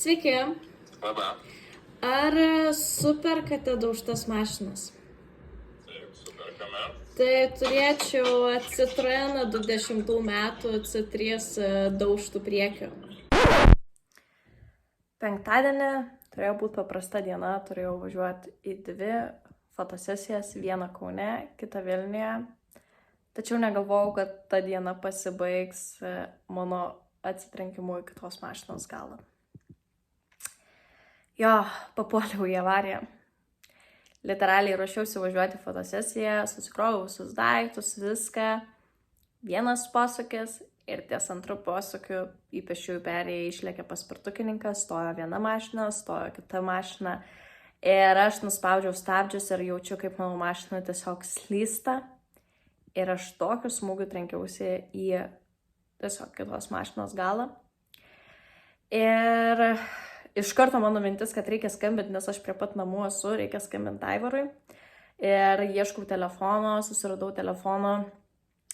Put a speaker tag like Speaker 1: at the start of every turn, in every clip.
Speaker 1: Sveiki.
Speaker 2: Labą.
Speaker 1: Ar superkate daužtas mašinas?
Speaker 2: Taip, superkame.
Speaker 1: Tai turėčiau Citroen 20 metų C3 daužtų priekio. Penktadienį turėjo būti paprasta diena, turėjau važiuoti į 2 fotosesijas, vieną Kaune, kitą Vilniuje. Tačiau negalvojau, kad ta diena pasibaigs mano atsitrenkimu į kitos mašinos galą. Jo, papuoliau į avariją. Literaliai ruošiausi važiuoti į fotosesiją, susikroviau visus daiktus, viską. Vienas posūkis ir ties antru posūkiu į pėsčiųjų perėją išlėkė paspirtukininkas, stojo viena mašina, stojo kita mašina. Ir aš nuspaudžiau stabdžius ir jaučiu, kaip mano mašina tiesiog slysta. Ir aš tokiu smūgiu trenkiausi į tiesiog kitos mašinos galą. Ir iš karto mano mintis, kad reikia skambinti, nes aš prie pat namų esu, reikia skambinti Aivarui. Ir ieškau telefono, susiradau telefono,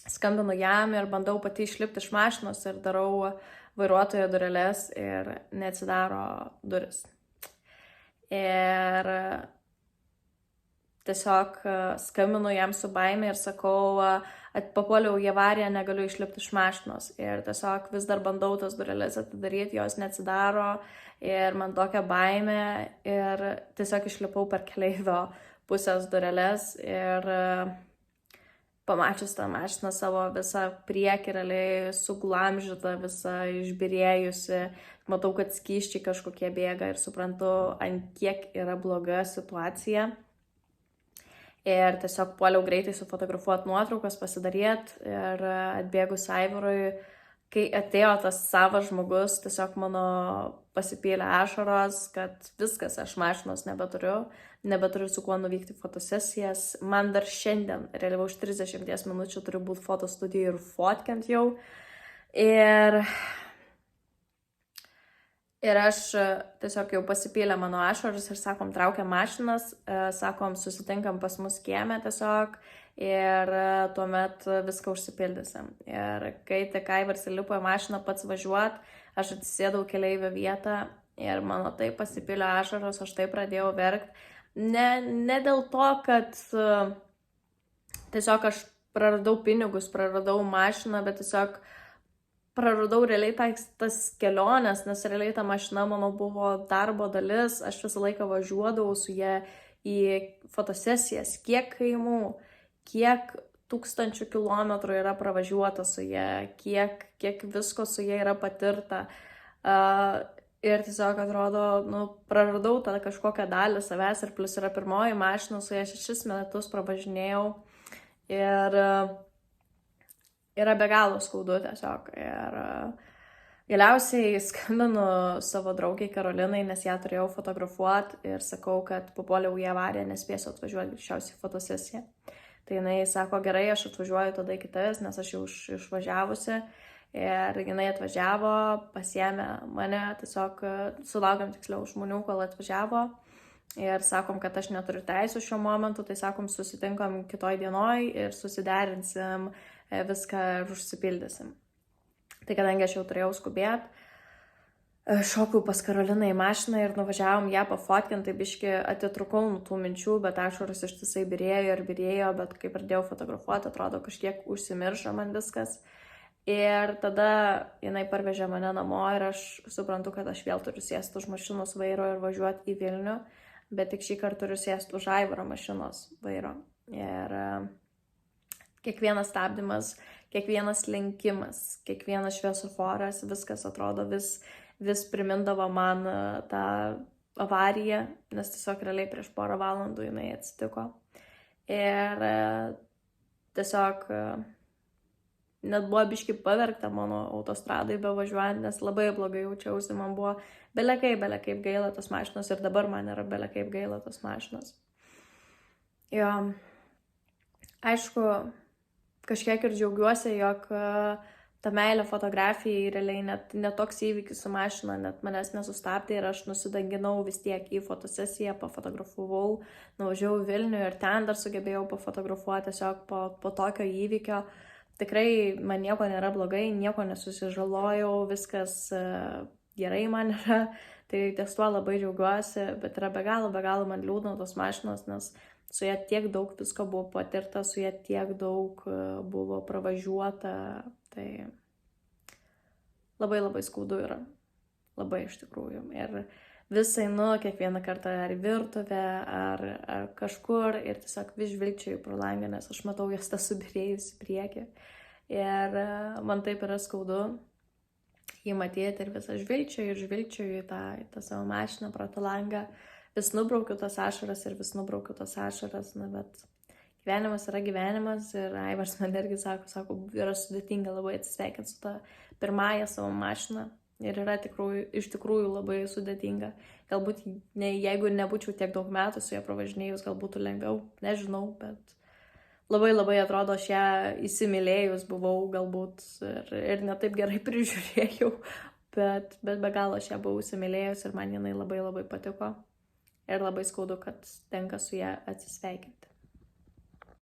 Speaker 1: skambinu jam ir bandau pati išlipti iš mašinos ir darau vairuotojo dureles ir neatsidaro duris. Ir tiesiog skambinu jam su baime ir sakau, papuoliau į avariją, negaliu išlipti iš mašinos. Ir tiesiog vis dar bandau tas dureles atidaryti, jos neatsidaro. Ir man tokia baimė ir tiesiog išlipau per keleivio pusės dureles ir pamačius tą mašiną savo visą priekį, realiai suglamžytą, visą išbyrėjusi, matau, kad skysčiai kažkokie bėga ir suprantu, ant kiek yra bloga situacija. Ir tiesiog puoliau greitai sufotografuoti nuotraukas, pasidaryti ir atbėgus Aivarui, kai atėjo tas savas žmogus, tiesiog mano pasipylė ašaros, kad viskas, aš mašinos nebeturiu su kuo nuvykti fotosesijas. Man dar šiandien, realiai už 30 minučių turiu būti fotostudijoje ir fotkant jau. Ir aš tiesiog jau pasipylė mano ašaros ir sakom, traukiam mašinas, sakom, susitinkam pas mus kieme tiesiog ir tuomet viską užsipildysim. Ir kai tik Aivaras įlipo į mašiną pats važiuot, aš atsisėdau keleivio vietą ir mano taip pasipylė ašaros, aš taip pradėjau verkti. Ne dėl to, kad tiesiog aš praradau pinigus, praradau mašiną, bet tiesiog praradau realiai tas keliones, nes realiai ta mašina mano buvo darbo dalis, aš visą laiką važiuodavau su ją į fotosesijas, kiek kaimų, kiek tūkstančių kilometrų yra pravažiuota su ją, kiek visko su ją yra patirta. Ir tiesiog atrodo, praradau tą kažkokią dalį savęs ir plus yra pirmoji mašina, su ją 6 metus pravažinėjau ir yra be galo skaudu tiesiog. Ir galiausiai skambinu savo draugiai Karolinai, nes ją turėjau fotografuoti ir sakau, kad papuoliau į avariją, nespėsiu atvažiuoti greičiausiai fotosesiją. Tai jinai sako, gerai, aš atvažiuoju tada iki tavęs, nes aš jau išvažiavusi. Ir jinai atvažiavo, pasiėmė mane, tiesiog sulaukėm tiksliau žmonių, kol atvažiavo. Ir sakom, kad aš neturiu teisų šiuo momentu, tai sakom, susitinkam kitoj dienoj ir susiderinsim viską ir užsipildysim. Tai kadangi aš jau turėjau skubėti, šokau pas Karoliną į mašiną ir nuvažiavom ją pafotkinti, tai biški atitrukau nuo tų minčių, bet ašaros ištisai birėjo, bet kai pradėjau fotografuoti, atrodo kažkiek užsimiršo man viskas. Ir tada jinai parvežė mane namo ir aš suprantu, kad aš vėl turiu sėsti už mašinos vairo ir važiuoti į Vilnių, bet tik šį kartą turiu sėsti už Aivaro mašinos vairo. Ir kiekvienas stabdymas, kiekvienas lenkimas, kiekvienas šviesoforas, viskas atrodo vis primindavo man tą avariją, nes tiesiog realiai prieš porą valandų jinai atsitiko. Ir tiesiog net buvo biški paverkta mano autostradai bevažiuojant, nes labai blogai jaučiausi, man buvo belekaip gaila tos mašinos ir dabar man yra belekaip gaila tos mašinos. Jo, aišku, kažkiek ir džiaugiuosi, jog ta meilė fotografijai realiai net toks įvykis su mašina, net manęs nesustabdė ir aš nusidanginau vis tiek į fotosesiją, pafotografavau, nuvažiavau į Vilnių ir ten dar sugebėjau pafotografuoti tiesiog po tokio įvykio. Tikrai man nieko nėra blogai, nieko nesusižalojau, viskas gerai man yra, Tai ties tuo labai džiaugiuosi, bet yra be galo man liūdna tos mašinos, nes su ją tiek daug visko buvo patirta, su ją tiek daug buvo pravažiuota, tai labai skaudu yra, labai iš tikrųjų. Ir vis einu kiekvieną kartą ar į virtuvę, ar kažkur ir tiesiog vis žvilgčiau pro langą, nes aš matau jos tą subirėjus į priekį. Ir man taip yra skaudu jį matyti ir vis aš žvilgčiau į tą savo mašiną pro tą langą. Vis nubraukiu tas ašaras ir vis nubraukiu tas ašaras, na, bet gyvenimas yra gyvenimas ir Aivars man irgi sako, yra sudėtinga labai atsisveikinti su tą pirmąją savo mašiną ir yra iš tikrųjų labai sudėtinga. Galbūt jeigu nebūčiau tiek daug metų su ją pravažinėjus, gal būtų lengviau, nežinau, bet labai atrodo, aš ją įsimylėjus buvau galbūt ir netaip gerai prižiūrėjau, bet be galo aš ją buvau įsimylėjus ir man jinai labai patiko. Ir labai skaudu, kad tenka su ją atsisveikinti.